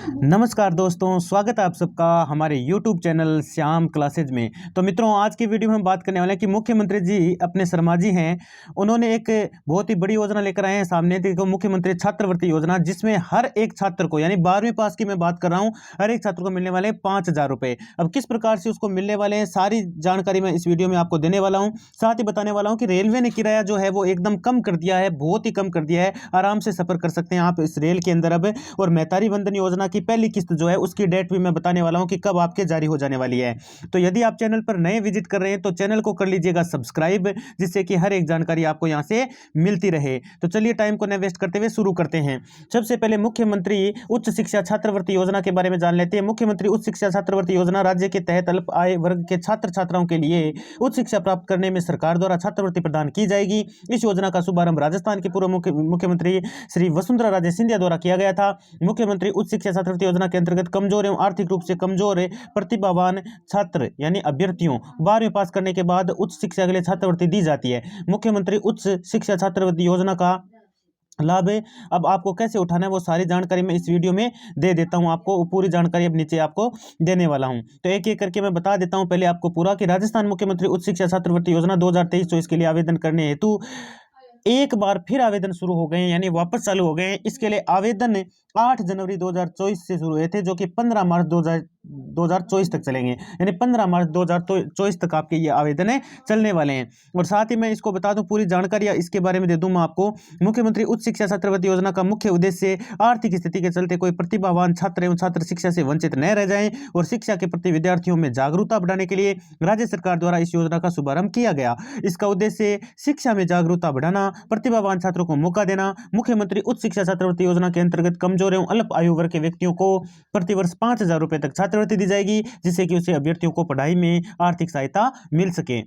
नमस्कार दोस्तों, स्वागत है आप सबका हमारे YouTube चैनल श्याम क्लासेज में। तो मित्रों, आज की वीडियो में हम बात करने वाले हैं कि मुख्यमंत्री जी अपने शर्मा जी हैं, उन्होंने एक बहुत ही बड़ी योजना लेकर आए हैं सामने। देखो, मुख्यमंत्री छात्रवृत्ति योजना, जिसमें हर एक छात्र को, यानी 12वीं पास की मैं बात कर रहा हूँ, हर एक छात्र को मिलने वाले 5,000 रुपये। अब किस प्रकार से उसको मिलने वाले हैं, सारी जानकारी मैं इस वीडियो में आपको देने वाला हूँ। साथ ही बताने वाला हूँ कि रेलवे ने किराया जो है वो एकदम कम कर दिया है, बहुत ही कम कर दिया है। आराम से सफर कर सकते हैं आप इस रेल के अंदर अब। और मैतारी वंदन योजना की पहली किस्त जो है उसकी डेट भी मैं बताने वाला हूं कि कब आपके जारी हो जाने वाली है। तो यदि आप चैनल पर नए विजिट कर रहे हैं तो चैनल को कर लीजिएगा सब्सक्राइब, जिससे कि हर एक जानकारी आपको यहां से मिलती रहे। तो चलिए टाइम को न वेस्ट करते हुए शुरू करते हैं। सबसे पहले मुख्यमंत्री उच्च शिक्षा छात्रवृत्ति योजना के बारे में जान लेते हैं। मुख्यमंत्री उच्च शिक्षा छात्रवृत्ति योजना राज्य के तहत अल्प आय वर्ग के छात्र छात्राओं के लिए उच्च शिक्षा प्राप्त करने में सरकार द्वारा छात्रवृत्ति प्रदान की जाएगी। इस योजना का शुभारंभ राजस्थान के पूर्व मुख्यमंत्री श्री वसुंधरा राजे सिंधिया द्वारा किया गया था। मुख्यमंत्री उच्च शिक्षा छात्रवृत्ति योजना के अंतर्गत कमजोर एवं आर्थिक रूप से कमजोर प्रतिभावान छात्र यानी अभ्यर्थियों 12वीं पास करने के बाद उच्च शिक्षा के लिए छात्रवृत्ति दी जाती है। मुख्यमंत्री उच्च शिक्षा छात्रवृत्ति योजना का लाभ है। अब आपको कैसे उठाना है वो सारी जानकारी मैं इस वीडियो में दे देता हूं आपको। पूरी जानकारी अब नीचे आपको देने वाला हूं, तो एक एक करके मैं बता देता हूं। पहले आपको पूरा कि राजस्थान मुख्यमंत्री उच्च शिक्षा छात्रवृत्ति योजना 2023 तो इसके लिए आवेदन करने हेतु एक बार फिर आवेदन शुरू हो गए हैं, यानी वापस चालू हो गए हैं। इसके लिए आवेदन 8 जनवरी 2024 से शुरू हुए थे, जो कि 15 मार्च 2024 तक चलेंगे, यानी 15 मार्च 2024 तक आपके ये आवेदन चलने वाले हैं। और साथ ही मैं इसको बता दूं, पूरी जानकारी इसके बारे में दे दूं मैं आपको। मुख्यमंत्री उच्च शिक्षा छात्रवृत्ति योजना का मुख्य उद्देश्य आर्थिक स्थिति के चलते कोई प्रतिभावान छात्र एवं छात्र शिक्षा से वंचित न रह जाएं और शिक्षा के प्रति विद्यार्थियों में जागरूकता बढ़ाने के लिए राज्य सरकार द्वारा इस योजना का शुभारंभ किया गया। इसका उद्देश्य शिक्षा में जागरूकता बढ़ाना, प्रतिभावान छात्रों को मौका देना। मुख्यमंत्री उच्च शिक्षा छात्रवृत्ति योजना के अंतर्गत कमजोर एवं अल्प आयु वर्ग के व्यक्तियों को प्रतिवर्ष 5,000 रुपए तक छात्रवृत्ति दी जाएगी, जिससे कि उसे अभ्यर्थियों को पढ़ाई में आर्थिक सहायता मिल सके।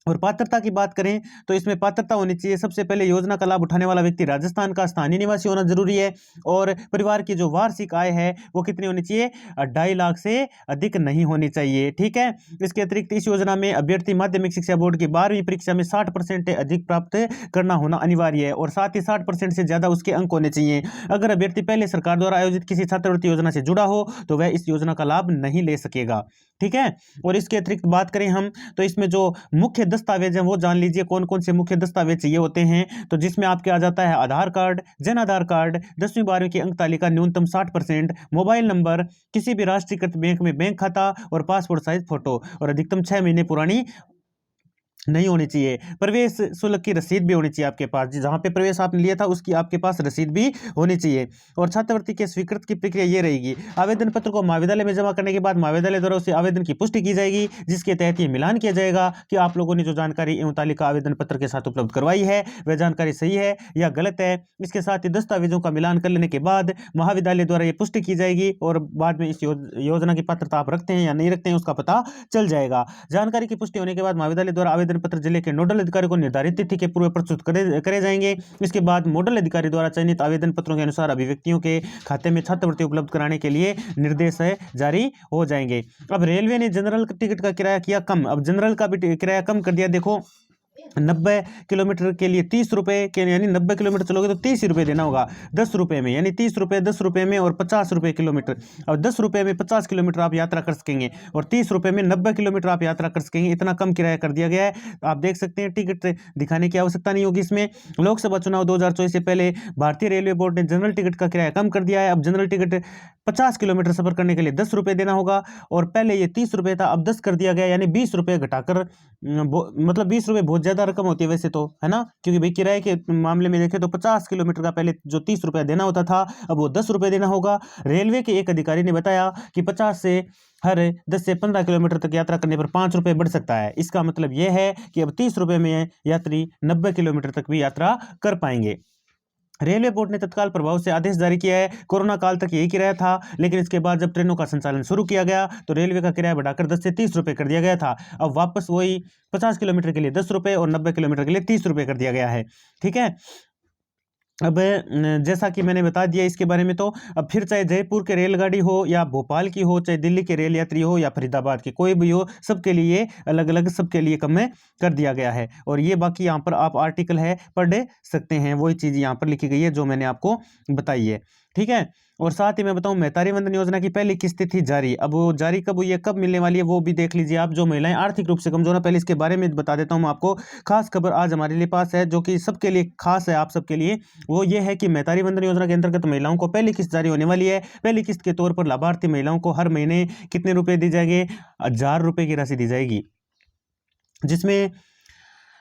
और पात्रता की बात करें तो इसमें पात्रता होनी चाहिए, सबसे पहले योजना का लाभ उठाने वाला व्यक्ति राजस्थान का स्थानीय निवासी होना जरूरी है। और परिवार की जो वार्षिक आय है वो कितनी होनी चाहिए, 2.5 लाख से अधिक नहीं होनी चाहिए। ठीक है। इसके अतिरिक्त इस योजना में अभ्यर्थी माध्यमिक शिक्षा बोर्ड की 12वीं परीक्षा में 60% अधिक प्राप्त करना होना अनिवार्य है, और साथ ही 60% से ज्यादा उसके अंक होने चाहिए। अगर अभ्यर्थी पहले सरकार द्वारा आयोजित किसी छात्रवृत्ति योजना से जुड़ा हो तो वह इस योजना का लाभ नहीं ले सकेगा। ठीक है। और इसके अतिरिक्त बात करें हम तो इसमें जो मुख्य दस्तावेज हैं वो जान लीजिए कौन कौन से मुख्य दस्तावेज चाहिए होते हैं। तो जिसमें आपके आ जाता है आधार कार्ड, जन आधार कार्ड, 10वीं 12वीं की अंक तालिका न्यूनतम 60%, मोबाइल नंबर, किसी भी राष्ट्रीयकृत बैंक में बैंक खाता और पासपोर्ट साइज फोटो, और अधिकतम 6 महीने पुरानी नहीं होनी चाहिए। प्रवेश शुल्क की रसीद भी होनी चाहिए आपके पास, जहां पे प्रवेश आपने लिया था उसकी आपके पास रसीद भी होनी चाहिए। और छात्रवृत्ति के स्वीकृत की प्रक्रिया ये रहेगी, आवेदन पत्र को महाविद्यालय में जमा करने के बाद महाविद्यालय द्वारा उसे आवेदन की पुष्टि की जाएगी, जिसके तहत ये मिलान किया जाएगा कि आप लोगों ने जो जानकारी एवं तालिका आवेदन पत्र के साथ उपलब्ध करवाई है वह जानकारी सही है या गलत है। इसके साथ ही दस्तावेजों का मिलान कर लेने के बाद महाविद्यालय द्वारा ये पुष्टि की जाएगी, और बाद में इस योजना की पात्रता आप रखते हैं या नहीं रखते हैं उसका पता चल जाएगा। जानकारी की पुष्टि होने के बाद महाविद्यालय द्वारा आवेदन पत्र जिले के नोडल अधिकारी को निर्धारित तिथि के पूर्व प्रस्तुत करे जाएंगे। इसके बाद नोडल अधिकारी द्वारा चयनित आवेदन पत्रों के अनुसार अभिव्यक्तियों के खाते में छात्रवृत्ति उपलब्ध कराने के लिए निर्देश जारी हो जाएंगे। अब रेलवे ने जनरल टिकट का किराया किया कम। अब जनरल का भी किराया कम कर दिया। देखो, 90 किलोमीटर के लिए 30 रुपए के, यानी 90 किलोमीटर चलोगे तो 30 ही रुपये देना होगा 10 रुपये में, यानी 30 रुपये 10 रुपये में और 50 रुपये किलोमीटर। और 10 रुपये में 50 किलोमीटर आप यात्रा कर सकेंगे और 30 रुपये में 90 किलोमीटर आप यात्रा कर सकेंगे। इतना कम किराया कर दिया गया है। आप देख सकते हैं, टिकट दिखाने की आवश्यकता नहीं होगी इसमें। लोकसभा चुनाव 2024 से पहले भारतीय रेलवे बोर्ड ने जनरल टिकट का किराया कम कर दिया है। अब जनरल टिकट 50 किलोमीटर सफर करने के लिए 10 रुपये देना होगा, और पहले ये 30 रुपये था, अब 10 कर दिया गया, यानी 20 रुपये घटाकर, मतलब 20 रुपये बहुत ज्यादा रकम होती है वैसे तो, है ना, क्योंकि भाई किराए के मामले में देखें तो 50 किलोमीटर का पहले जो 30 रुपये देना होता था अब वो 10 रुपये देना होगा। रेलवे के एक अधिकारी ने बताया कि 50 से हर 10 से 15 किलोमीटर तक यात्रा करने पर 5 रुपये बढ़ सकता है। इसका मतलब यह है कि अब 30 रुपये में यात्री 90 किलोमीटर तक भी यात्रा कर पाएंगे। रेलवे बोर्ड ने तत्काल प्रभाव से आदेश जारी किया है। कोरोना काल तक यही किराया था, लेकिन इसके बाद जब ट्रेनों का संचालन शुरू किया गया तो रेलवे का किराया बढ़ाकर 10 से 30 रुपये कर दिया गया था। अब वापस वही 50 किलोमीटर के लिए 10 रुपये और 90 किलोमीटर के लिए 30 रुपये कर दिया गया है। ठीक है। अब जैसा कि मैंने बता दिया इसके बारे में, तो अब फिर चाहे जयपुर के रेलगाड़ी हो या भोपाल की हो, चाहे दिल्ली के रेल यात्री हो या फरीदाबाद की कोई भी हो, सबके लिए अलग अलग, सबके लिए कम में कर दिया गया है। और ये बाकी यहाँ पर आप आर्टिकल है पढ़ सकते हैं, वही चीज़ यहाँ पर लिखी गई है जो मैंने आपको बताई है। ठीक है। और साथ ही मैं बताऊं, मेहतारी वंदन योजना की पहली किस्त थी जारी, अब वो जारी कब हुई है, कब मिलने वाली है, वो भी देख लीजिए आप। जो महिलाएं आर्थिक रूप से कमजोर है, पहले इसके बारे में बता देता हूं मैं आपको। खास खबर आज हमारे लिए पास है, जो कि सबके लिए खास है, आप सबके लिए। वो ये है कि मेहतारी वंदन योजना के अंतर्गत महिलाओं को पहली किस्त जारी होने वाली है। पहली किस्त के तौर पर लाभार्थी महिलाओं को हर महीने कितने रुपए दी जाएंगे, 1,000 रुपए की राशि दी जाएगी, जिसमें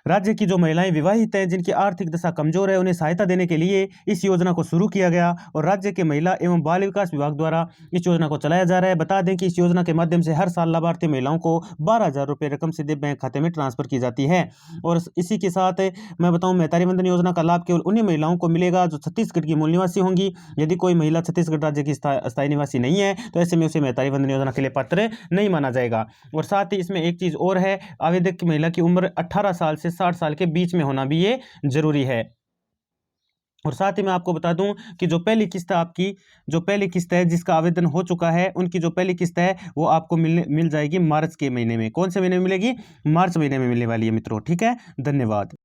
राज्य की जो महिलाएं विवाहित हैं, जिनकी आर्थिक दशा कमजोर है, उन्हें सहायता देने के लिए इस योजना को शुरू किया गया और राज्य के महिला एवं बाल विकास विभाग द्वारा इस योजना को चलाया जा रहा है। बता दें कि इस योजना के माध्यम से हर साल लाभार्थी महिलाओं को 12,000 रुपये रकम सीधे बैंक खाते में ट्रांसफर की जाती है। और इसी के साथ मैं बताऊं, मेहतारी वंदन योजना का लाभ केवल उन्हीं महिलाओं को मिलेगा जो छत्तीसगढ़ की मूल निवासी होंगी। यदि कोई महिला छत्तीसगढ़ राज्य की स्थायी निवासी नहीं है, तो ऐसे में उसे मेहतारी वंदन योजना के लिए पात्र नहीं माना जाएगा। और साथ ही इसमें एक चीज और है, आवेदक की महिला की उम्र 18 साल से 60 साल के बीच में होना भी ये जरूरी है। और साथ ही मैं आपको बता दूं कि जो पहली किस्त आपकी, जो पहली किस्त है जिसका आवेदन हो चुका है, उनकी जो पहली किस्त है वो आपको मिल जाएगी मार्च के महीने में। कौन से महीने में मिलेगी? मार्च महीने में मिलने वाली है मित्रों। ठीक है, धन्यवाद।